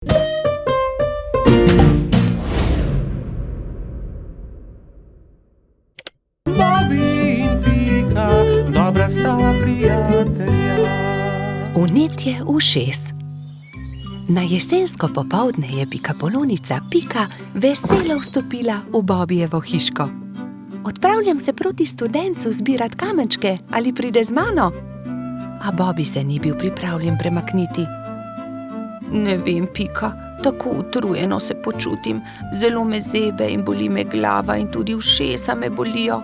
Bobby in Pika, dobra sta prijatelja. Vnetje ušes. Na jesensko popoldne je pikapolonica Pika veselo vstopila v Bobbijevo hiško. Odpravljam se proti studencu zbirat kamenčke, ali pride z mano? A Bobby se ni bil pripravljen premakniti. Ne vem, Pika, tako utrujeno se počutim. Zelo me zebe in boli me glava in tudi ušesa me bolijo.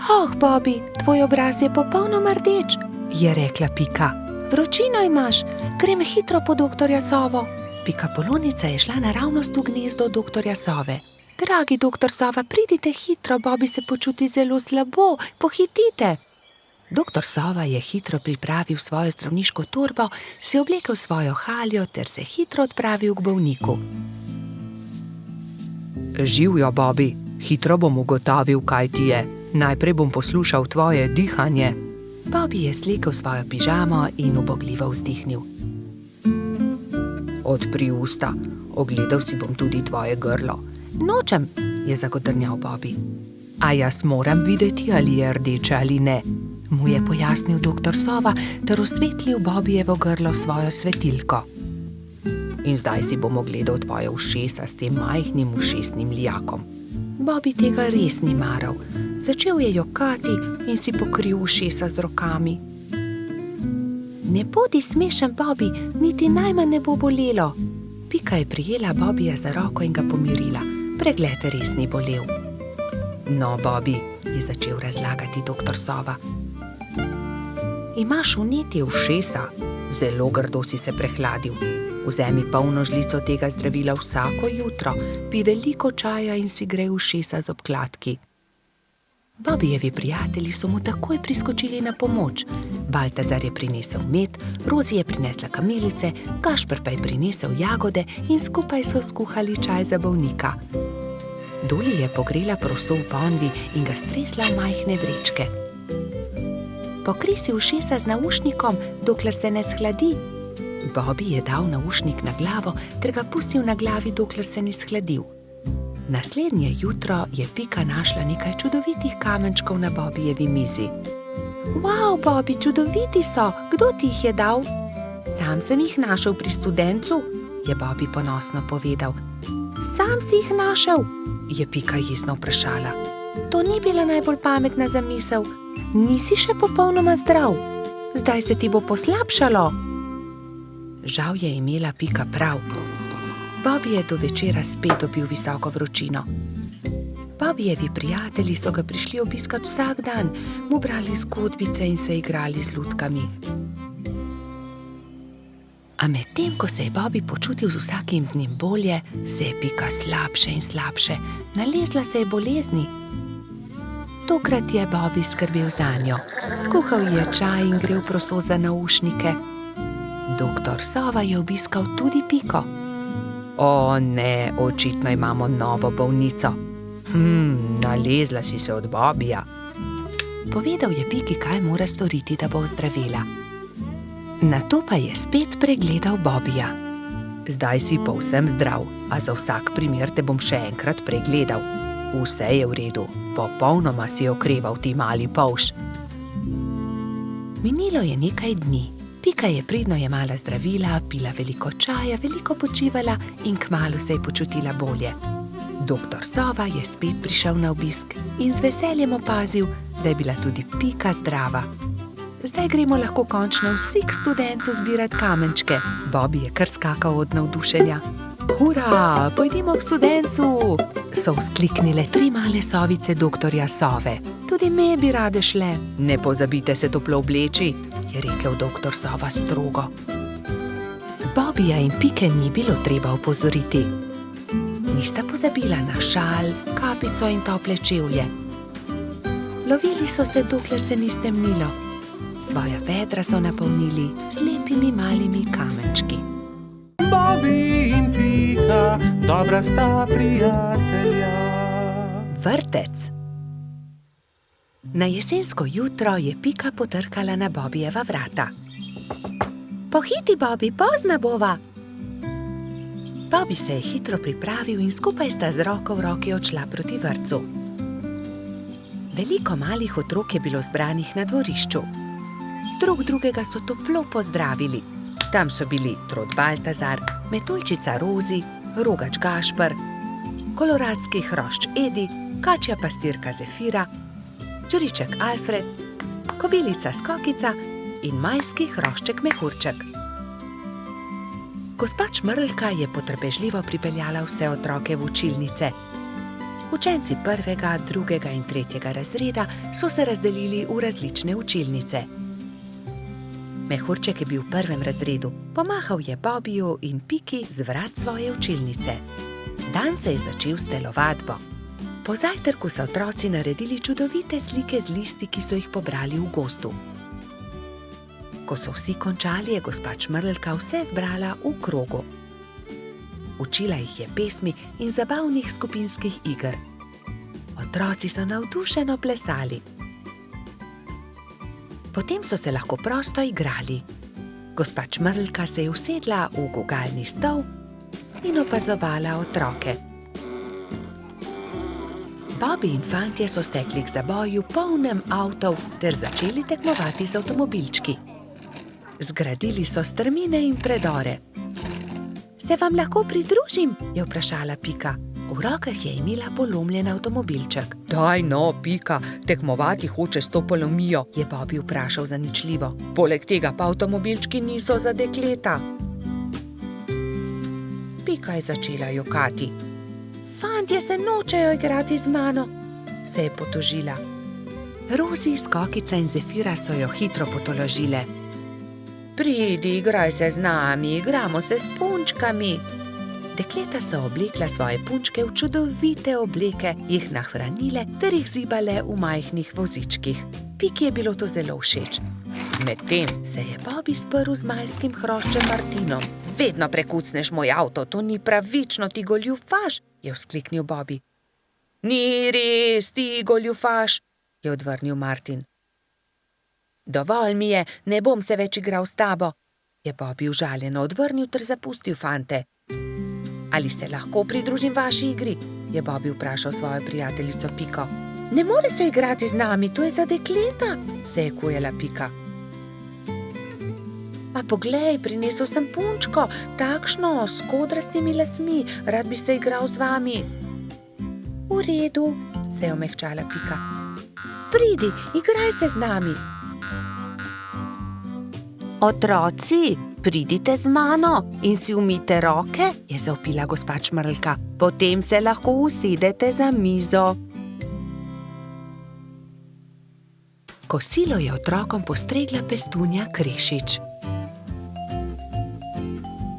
Oh, Bobby, tvoj obraz je popolnoma rdeč, je rekla Pika. Vročino imaš, grem hitro po doktorja Sovo. Pikapolonica je šla naravnost v gnezdo doktorja Sove. Dragi doktor Sova, pridite hitro, Bobby se počuti zelo slabo, pohitite. Doktor Sova je hitro pripravil svojo zdravniško torbo, si oblekel svojo haljo ter se hitro odpravil k bolniku. Živjo, Bobby, hitro bom ugotovil, kaj ti je. Najprej bom poslušal tvoje dihanje. Bobby je slekel svojo pižamo in ubogljivo vzdihnil. Odpri usta, ogledal si bom tudi tvoje grlo. Nočem, je zagodrnjal Bobby. A jaz moram videti, ali je rdeče ali ne, mu je pojasnil doktor Sova ter osvetlil Bobbijevo grlo svojo svetilko. In zdaj si bom ogledal tvoje ušesa s tem majhnim ušesnim lijakom. Bobby tega res ni maral. Začel je jokati in si pokril ušesa z rokami. Ne bodi smešen, Bobby, niti najmanj ne bo bolelo. Pika je prijela Bobbyja za roko in ga pomirila. Pregled res ni bolel. No, Bobby, je začel razlagati doktor Sova. Imaš vnetje ušesa, zelo grdo si se prehladil. Vzemi polno žlico tega zdravila vsako jutro, pij veliko čaja in si grej ušesa z obkladki. Bobbijevi prijatelji so mu takoj priskočili na pomoč. Baltazar je prinesel med, Rozi je prinesla kamilice, Gašper pa je prinesel jagode in skupaj so skuhali čaj za bolnika. Doli je pogrela proso v ponvi in ga stresla v majhne vrečke. Pokri si ušesa z naušnikom, dokler se ne shladi. Bobby je dal naušnik na glavo ter ga pustil na glavi, dokler se ni shladil. Naslednje jutro je Pika našla nekaj čudovitih kamenčkov na Bobbijevi mizi. Wow, Bobby, čudoviti so! Kdo ti jih je dal? Sam sem jih našel pri studencu, je Bobby ponosno povedal. Sam si jih našel? Je Pika jezno vprašala. To ni bila najbolj pametna zamisel. Nisi še popolnoma zdrav. Zdaj se ti bo poslabšalo. Žal je imela Pika prav. Bobby je do večera spet dobil visoko vročino. Bobbijevi prijatelji so ga prišli obiskat vsak dan, mu brali zgodbice in se igrali z lutkami. A medtem, ko se je Bobby počutil z vsakim dnem bolje, se je Pika slabše in slabše. Nalezla se je bolezni. Tokrat je Bobby skrbel zanjo. Kuhal je čaj in grel proso za naušnike. Doktor Sova je obiskal tudi Piko. O ne, očitno imamo novo bolnico. Nalezla si se od Bobbyja. Povedal je Piki, kaj mora storiti, da bo ozdravela. Nato pa je spet pregledal Bobbyja. Zdaj si povsem zdrav, a za vsak primer te bom še enkrat pregledal. Vse je v redu, popolnoma si okreval, ti mali polž. Minilo je nekaj dni. Pika je pridno jemala zdravila, pila veliko čaja, veliko počivala in kmalu se je počutila bolje. Doktor Sova je spet prišel na obisk in z veseljem opazil, da je bila tudi Pika zdrava. Zdaj gremo lahko končno vsi k studencu zbirat kamenčke. Bobby je kar skakal od navdušenja. Hura, pojdimo k studencu, so vzkliknile 3 male sovice doktorja Sove. Tudi me bi rade šle. Ne pozabite se toplo obleči, je rekel doktor Sova strogo. Bobbyja in Pike ni bilo treba opozoriti. Nista pozabila na šal, kapico in tople čevlje. Lovili so se, dokler se ni stemnilo. Svoja vedra so napolnili z lepimi malimi kamenčki. Bobby in Pika, dobra sta prijatelja. Vrtec. Na jesensko jutro je Pika potrkala na Bobbyjeva vrata. Pohiti, Bobby, pozna bova. Bobby se je hitro pripravil in skupaj sta z roko v roki odšla proti vrtcu. Veliko malih otrok je bilo zbranih na dvorišču. Drug drugega so toplo pozdravili. Tam so bili Trod Baltazar, metuljčica Rozi, rogač Gašper, koloradski hrošč Edi, kačja pastirka Zefira, čriček Alfred, kobilica Skokica in majski hrošček Mehurček. Gospa Čmrlka je potrpežljivo pripeljala vse otroke v učilnice. Učenci 1., 2. in 3. razreda so se razdelili v različne učilnice. Mehurček je bil v 1. razredu, pomahal je Bobiju in Piki z vrat svoje učilnice. Dan se je začel s telovadbo. Po zajtrku so otroci naredili čudovite slike z listi, ki so jih pobrali v gozdu. Ko so vsi končali, je gospa Čmrlka vse zbrala v krogu. Učila jih je pesmi in zabavnih skupinskih iger. Otroci so navdušeno plesali. Potem so se lahko prosto igrali. Gospa Čmrlka se je usedla v gugalni stol in opazovala otroke. Bobby in fantje so stekli k zaboju polnem avtov ter začeli tekmovati z avtomobilčki. Zgradili so strmine in predore. Se vam lahko pridružim? Je vprašala Pika. V rokah je imela polomljen avtomobilček. Daj no, Pika, tekmovati hoče s to polomijo, je Bobby vprašal zaničljivo. Poleg tega pa avtomobilčki niso za dekleta. Pika je začela jokati. Fantje se nočejo igrati z mano, se je potožila. Rozi, Skokica in Zefira so jo hitro potolažile. Pridi, igraj se z nami, igramo se s punčkami. Dekleta so oblekla svoje punčke v čudovite obleke, jih nahranile ter jih zibale v majhnih vozičkih. Piki je bilo to zelo všeč. Medtem se je Bobby sprl z majskim hroščem Martinom. Vedno prekucneš moj avto, to ni pravično, ti goljufaš, je vzkliknil Bobby. Ni res, ti goljufaš, je odvrnil Martin. Dovolj mi je, ne bom se več igral s tabo, je Bobby užaljeno odvrnil ter zapustil fante. Ali se lahko pridružim vaši igri? Je Bobby vprašal svojo prijateljico Piko. Ne more se igrati z nami, to je za dekleta, se je kujala Pika. A poglej, prinesel sem punčko, takšno, s kodrastimi lasmi, rad bi se igral z vami. V redu, se je omehčala Pika. Pridi, igraj se z nami. Otroci, pridite z mano in si umijte roke, je zavpila gospa Čmrlka. Potem se lahko usedete za mizo. Kosilo je otrokom postregla pestunja Krešič.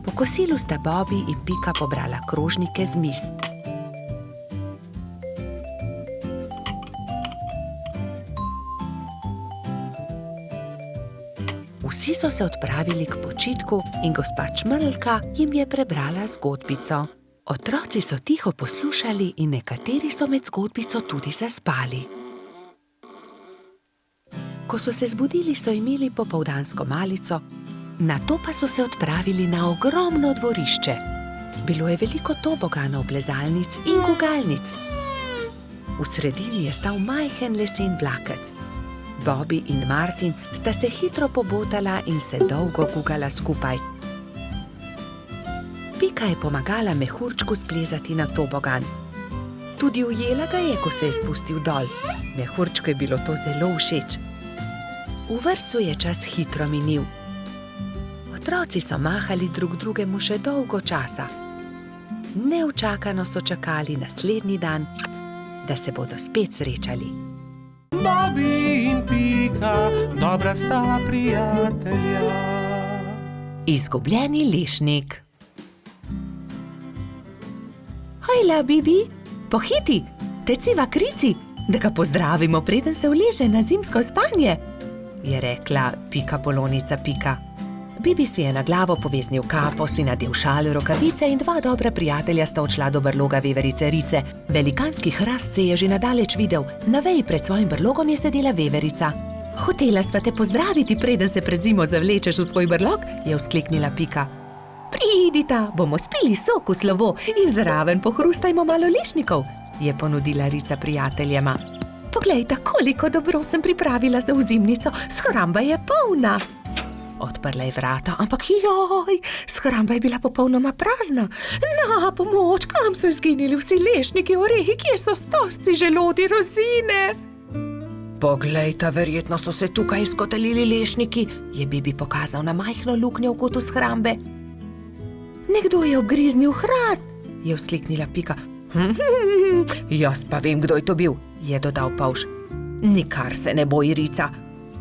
Po kosilu sta Bobby in Pika pobrala krožnike z miz. Vsi so se odpravili k počitku in gospa Čmrlka jim je prebrala zgodbico. Otroci so tiho poslušali in nekateri so med zgodbico tudi zaspali. Ko so se zbudili, so imeli popoldansko malico, nato pa so se odpravili na ogromno dvorišče. Bilo je veliko toboganov, plezalnic in gugalnic. V sredini je stal majhen lesen vlakec. Bobby in Martin sta se hitro pobotala in se dolgo gugala skupaj. Pika je pomagala Mehurčku splezati na tobogan. Tudi ujela ga je, ko se je spustil dol. Mehurčku je bilo to zelo všeč. V vrtcu je čas hitro minil. Otroci so mahali drug drugemu še dolgo časa. Neučakano so čakali naslednji dan, da se bodo spet srečali. Bobby in Pika, dobra sta prijatelja. Izgubljeni lešnik. Hojla, Bibi, pohiti, teciva krici, da ga pozdravimo, preden se uleže na zimsko spanje, je rekla Pika Polonica Pika. Bibi si je na glavo poveznil kapo, si nadel šal, rokavice in dva dobra prijatelja sta odšla do brloga veverice Rice. Velikanski hrast se je že nadaleč videl, na veji pred svojim brlogom je sedela veverica. Hotela sva te pozdraviti, preden se pred zimo zavlečeš v svoj brlog, je vzkliknila Pika. Pridita, bomo spili sok v slovo in zraven pohrustajmo malo lešnikov, je ponudila Rica prijateljema. Poglejta, koliko dobrot sem pripravila za ozimnico, shramba je polna. Odprla je vrata, ampak joj, shramba je bila popolnoma prazna. Na pomoč, kam so izginili vsi lešniki, orehi, kje so stožci, želodi, rozine? Poglejta, verjetno so se tukaj izkotalili lešniki, je Bibi pokazal na majhno luknjo v kotu shrambe. Nekdo je obgriznil hrast, je vzkliknila Pika. Jaz pa vem, kdo je to bil, je dodal Polž. Nikar se ne boj, Rica.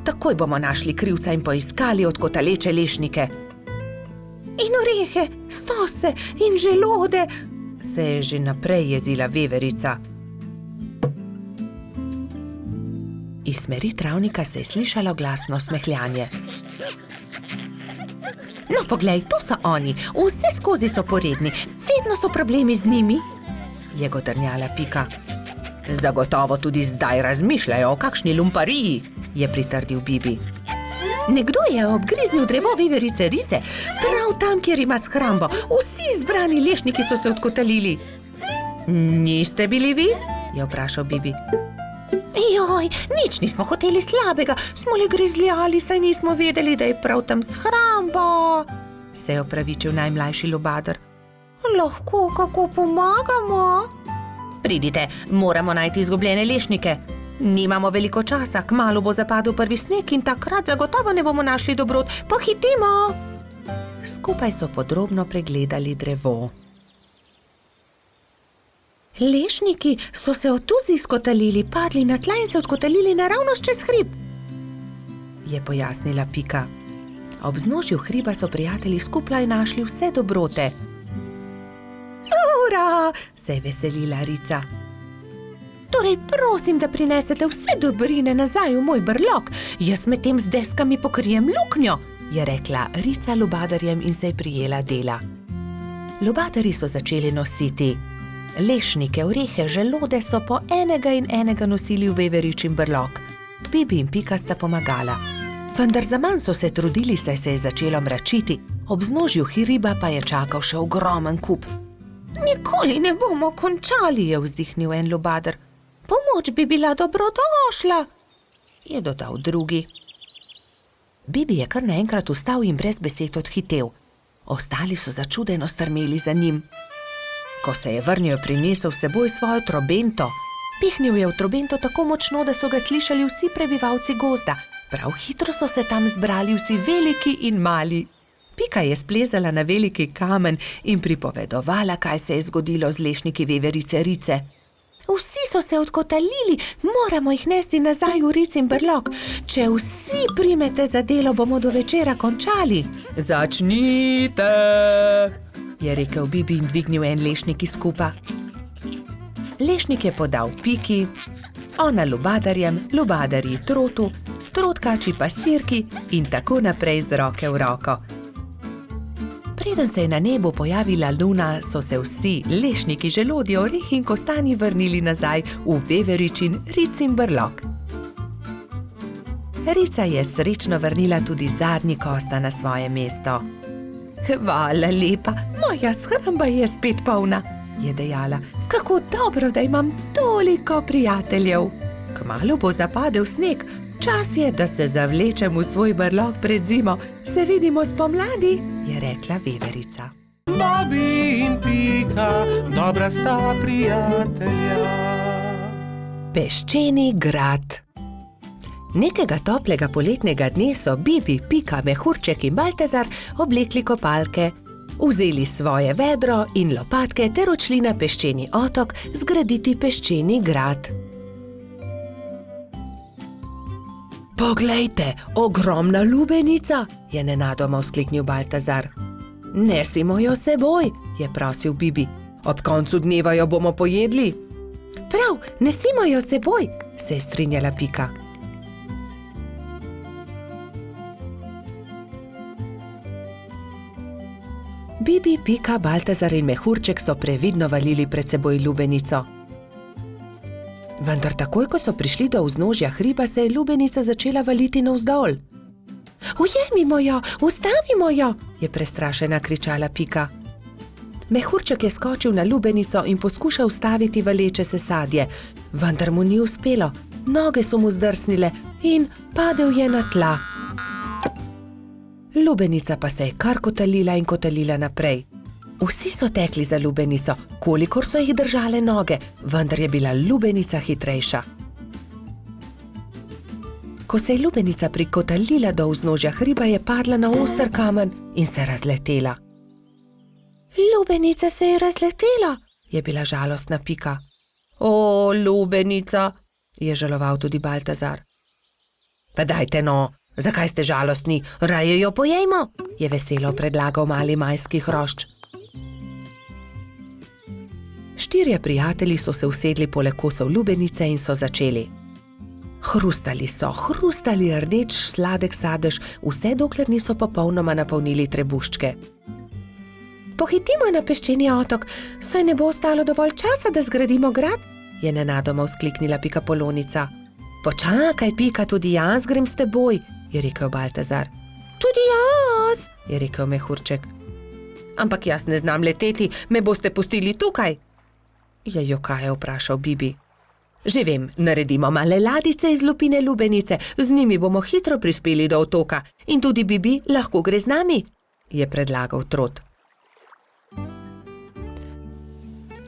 Takoj bomo našli krivca in poiskali odkotaleče lešnike. In orehe, stose in želode, se je že naprej jezila veverica. Iz smeri travnika se je slišalo glasno smehljanje. No, poglej, to so oni, vse skozi so poredni, vedno so problemi z njimi, je godrnjala Pika. Zagotovo tudi zdaj razmišljajo o kakšni lumpariji, je pritrdil Bibi. Nekdo je obgriznil drevo veverice Rice, prav tam, kjer ima shrambo. Vsi zbrani lešniki so se odkotalili. Niste bili vi? Je vprašal Bibi. Joj, nič nismo hoteli slabega, smo le grizljali, saj nismo vedeli, da je prav tam shramba, se je opravičil najmlajši lubadar. Lahko kako pomagamo? Pridite, moramo najti izgubljene lešnike. Nimamo veliko časa, kmalu bo zapadel prvi sneg in takrat zagotovo ne bomo našli dobrot. Pohitimo! Skupaj so podrobno pregledali drevo. Lešniki so se od tuzi izkotalili, padli na tla in se odkotalili naravnost čez hrib, je pojasnila Pika. Ob vznožju hriba so prijatelji skupaj našli vse dobrote. Ura, se je veselila Rica. Torej prosim, da prinesete vse dobrine nazaj v moj brlog, jaz medtem z deskami pokrijem luknjo, je rekla Rica lubadarjem in se je prijela dela. Lubadarji so začeli nositi lešnike, orehe, želode so po enega in enega nosili v veveričin brlog. Bibi in Pika sta pomagala. Vendar zaman so se trudili, saj se je začelo mračiti, ob vznožju hriba pa je čakal še ogromen kup. Nikoli ne bomo končali, je vzdihnil en lubadar. Pomoč bi bila dobrodošla, je dodal drugi. Bibi je kar naenkrat vstal in brez besed odhitel. Ostali so začudeno strmeli za njim. Ko se je vrnil, prinesel s seboj svojo trobento. Pihnil je v trobento tako močno, da so ga slišali vsi prebivalci gozda. Prav hitro so se tam zbrali vsi veliki in mali. Pika je splezala na veliki kamen in pripovedovala, kaj se je zgodilo z lešniki veverice Rice. Vsi so se odkotalili, moramo jih nesti nazaj v Ricin brlog. Če vsi primete za delo, bomo do večera končali. Začnite, je rekel Bibi in dvignil en lešnik iz kupa. Lešnik je podal Piki, ona lubadarjem, lubadarji trotu, trotkači pastirki in tako naprej z roke v roko. Preden se je na nebu pojavila luna, so se vsi lešniki, želodje, orehi in kostanji vrnili nazaj v veveričin Ricin brlog. Rica je srečno vrnila tudi zadnji kosta na svoje mesto. Hvala lepa, moja shramba je spet polna, je dejala. Kako dobro, da imam toliko prijateljev. Kmalu bo zapadel sneg, čas je, da se zavlečem v svoj brlog pred zimo. Se vidimo spomladi, je rekla veverica. Babi in Pika, dobra sta prijatelja. Peščeni grad. Nekega toplega poletnega dne so Bibi, Pika, Mehurček in Baltazar oblekli kopalke, vzeli svoje vedro in lopatke ter odšli na peščeni otok zgraditi peščeni grad. Poglejte, ogromna lubenica, je nenadoma vzkliknil Baltazar. Nesimo jo s seboj, je prosil Bibi. Ob koncu dneva jo bomo pojedli. Prav, nesimo jo s seboj, se je strinjala Pika. Bibi, Pika, Baltazar in Mehurček so previdno valili pred seboj lubenico. Vendar takoj, ko so prišli do vznožja hriba, se je lubenica začela valiti navzdol. Ujemimo jo, ustavimo jo, je prestrašena kričala Pika. Mehurček je skočil na lubenico in poskušal ustaviti valeče se sadje, vendar mu ni uspelo. Noge so mu zdrsnile in padel je na tla. Lubenica pa se je kar kotalila in kotalila naprej. Vsi so tekli za lubenico, kolikor so jih držale noge, vendar je bila lubenica hitrejša. Ko se je lubenica prikotalila do vznožja hriba, je padla na oster kamen in se razletela. Lubenica se je razletela, je bila žalostna Pika. O, lubenica, je žaloval tudi Baltazar. Pa dajte no, zakaj ste žalostni, raje jo pojejmo, je veselo predlagal mali majski hrošč. Štirje prijatelji so se usedli poleg kosov lubenice in so začeli. Hrustali rdeč sladek sadež, vse dokler niso popolnoma napolnili trebuščke. Pohitimo na peščeni otok, saj ne bo ostalo dovolj časa, da zgradimo grad, je nenadoma vzkliknila Pikapolonica. Počakaj, Pika, tudi jaz grem s teboj, je rekel Baltazar. Tudi jaz, je rekel Mehurček. Ampak jaz ne znam leteti, me boste pustili tukaj, je jokaje vprašal Bibi. Že vem, naredimo male ladice iz lupine lubenice, z njimi bomo hitro prispeli do otoka in tudi Bibi lahko gre z nami, je predlagal Trot.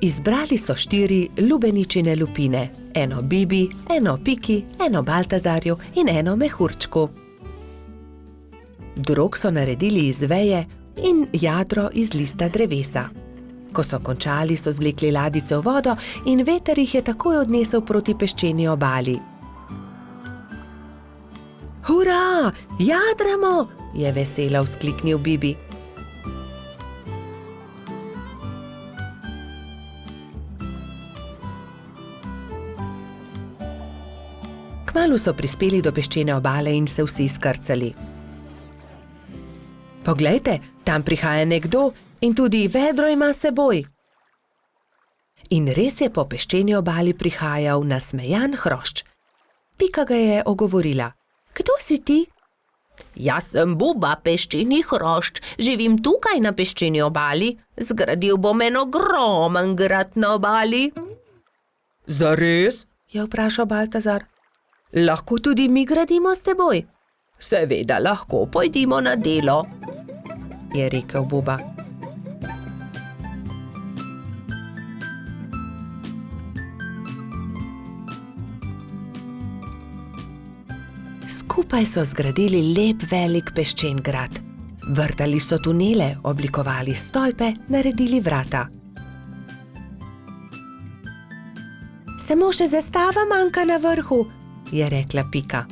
Izbrali so 4 lubeničine lupine, eno Bibi, eno Piki, eno Baltazarju in eno Mehurčku. Drog so naredili iz veje in jadro iz lista drevesa. Ko so končali, so zvlekli ladice v vodo in veter jih je takoj odnesel proti peščeni obali. Hura, jadramo, je veselo vzkliknil Bibi. Kmalu so prispeli do peščene obale in se vsi skrcali. Poglejte, tam prihaja nekdo in tudi vedro ima s seboj. In res je po peščeni obali prihajal nasmejan hrošč. Pika ga je ogovorila. Kdo si ti? Jaz sem Buba, peščeni hrošč, živim tukaj na peščeni obali, zgradil bom en ogromen grad na obali. Zares? Je vprašal Baltazar. Lahko tudi mi gradimo s teboj? Seveda lahko, pojdimo na delo, je rekel Buba. Skupaj so zgradili lep velik peščen grad. Vrtali so tunele, oblikovali stolpe, naredili vrata. Samo še zastava manjka na vrhu, je rekla Pika.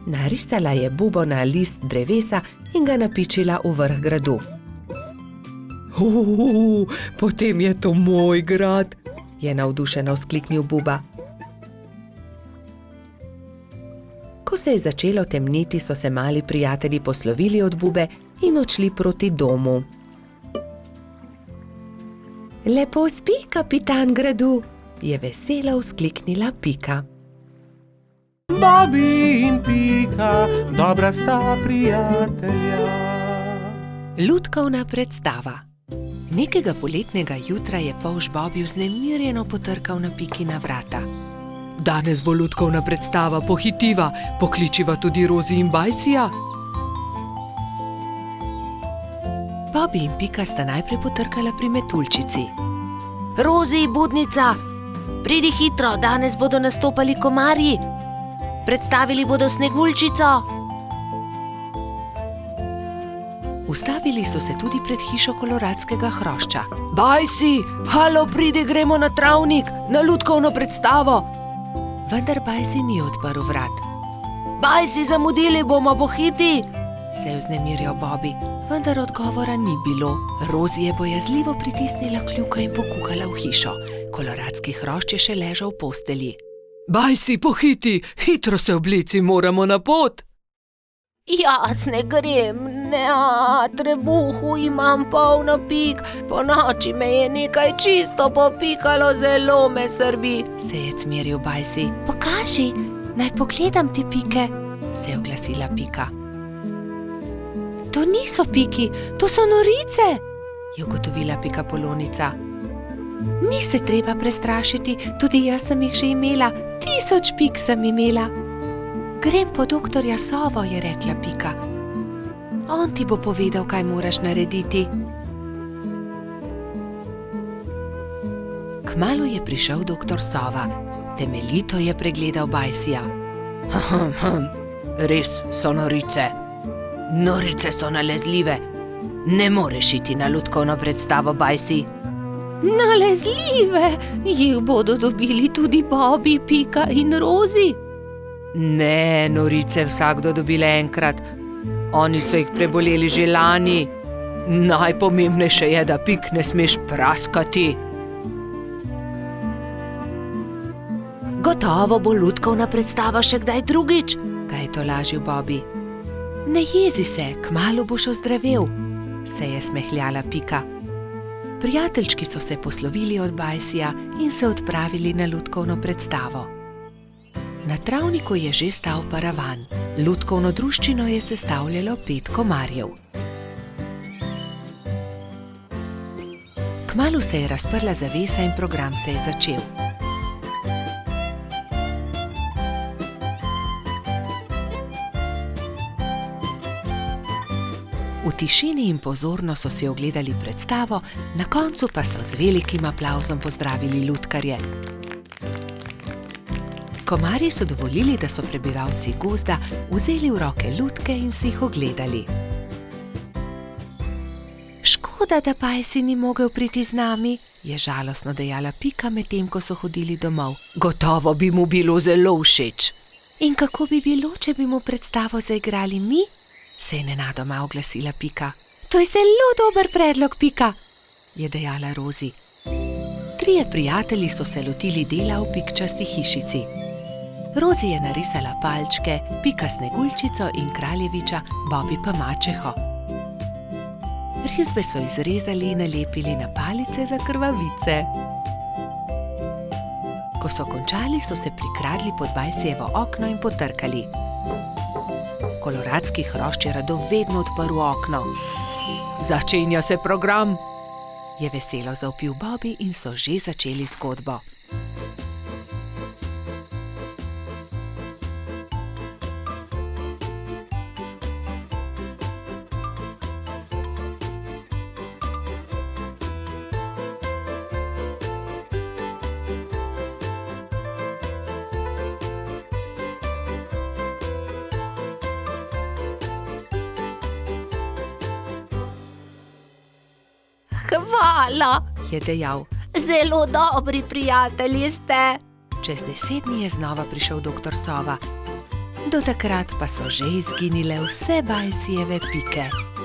Narisala je Bubo na list drevesa in ga napičila v vrh gradu. Potem je to moj grad, je navdušeno vzkliknil Buba. Ko se je začelo temniti, so se mali prijatelji poslovili od Bube in odšli proti domu. Lepo spi, kapitan gradu, je veselo vzkliknila Pika. Bobby in Pika, dobra sta prijatelja. Lutkovna predstava. Nekega poletnega jutra je polž Bobby vznemirjeno potrkal na Pikina vrata. Danes bo lutkovna predstava, pohitiva, pokličiva tudi Rozi in Bajsija. Bobby in Pika sta najprej potrkala pri metuljčici. Rozi, budnica, pridi hitro, danes bodo nastopali komarji. Predstavili bodo Sneguljčico. Ustavili so se tudi pred hišo koloradskega hrošča. Bajsi, halo, pridi, gremo na travnik, na lutkovno predstavo. Vendar Bajsi ni odprl vrat. Bajsi, zamudili bomo, pohiti, se je vznemirjal Bobby, vendar odgovora ni bilo. Rozi je bojazljivo pritisnila kljuko in pokukala v hišo. Koloradski hrošč je še ležal v postelji. Bajsi, pohiti, hitro se oblici, moramo na pot. Jaz ne grem, trebuhu imam polno pik, po noči me je nekaj čisto popikalo, zelo me srbi, se je cmeril Bajsi. Pokaži, naj pogledam ti pike, se je oglasila Pika. To niso piki, to so norice, je ugotovila pikapolonica. Ni se treba prestrašiti, tudi jaz sem jih že imela, 1000 pik sem imela. Grem po doktorja Sovo, je rekla Pika. On ti bo povedal, kaj moraš narediti. Kmalu je prišel doktor Sova. Temeljito je pregledal Bajsija. Res so norice. Norice so nalezljive. Ne moreš iti na lutkovno predstavo, Bajsi. Nalezljive? Jih bodo dobili tudi Bobi, Pika in Rozi? Ne, norice vsakdo dobile enkrat. Oni so jih preboleli že lani. Najpomembnejše je, da pik ne smeš praskati. Gotovo bo lutkovna predstava še kdaj drugič, ga je tolažil Bobi. Ne jezi se, kmalu boš ozdravel, se je smehljala Pika. Prijateljčki so se poslovili od Bajsija in se odpravili na lutkovno predstavo. Na travniku je že stal paravan. Lutkovno druščino je sestavljalo 5 komarjev. Kmalu se je razprla zavesa in program se je začel. V tišini in pozorno so si ogledali predstavo, na koncu pa so z velikim aplavzom pozdravili lutkarje. Komarji so dovolili, da so prebivalci gozda vzeli v roke lutke in si jih ogledali. Škoda, da Bajsi ni mogel priti z nami, je žalostno dejala Pika, medtem ko so hodili domov. Gotovo bi mu bilo zelo všeč. In kako bi bilo, če bi mu predstavo zaigrali mi? Se je nenadoma oglasila Pika. To je zelo dober predlog, Pika, je dejala Rozi. 3 prijatelji so se lotili dela v pikčasti hišici. Rozi je narisala palčke, Pika Sneguljčico in kraljeviča, Bobi pa mačeho. Risbe so izrezali in nalepili na palice za krvavice. Ko so končali, so se prikradli pod Bajsijevo okno in potrkali. Koloradski hrošč je rado vedno odprl okno. Začenja se program, je veselo zavpil Bobi in so že začeli zgodbo. Hvala, je dejal. Zelo dobri prijatelji ste. Čez 10 dni je znova prišel doktor Sova. Do takrat pa so že izginile vse Bajsijeve pike.